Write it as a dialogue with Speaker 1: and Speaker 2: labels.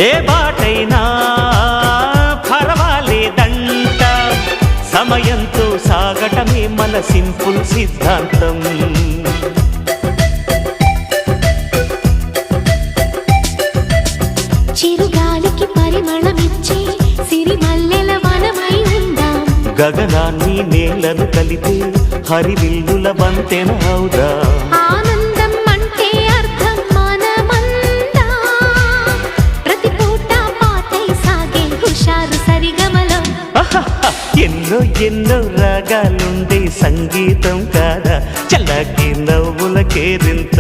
Speaker 1: ఏ బాటైనా పర్వాలేదంట, సమయంతో సాగటమే మన సింపుల్ సిద్ధాంతం.
Speaker 2: చిరుగాలికి పరిమళమిచ్చే సిరిమల్లెల వనమై ఉందాం,
Speaker 1: గగనాన్ని నేలను కలిపే హరివిల్లుల బంతెన అవుదాం.
Speaker 2: ఆనందం అంటే అర్థం మనమందా, ప్రతి పూట పాటై సాగే హుషారు సరిగమలో.
Speaker 1: ఎన్నో ఎన్నో రాగాలుండే సంగీతం కాదా, చల్లకి నవ్వుల కేరింత.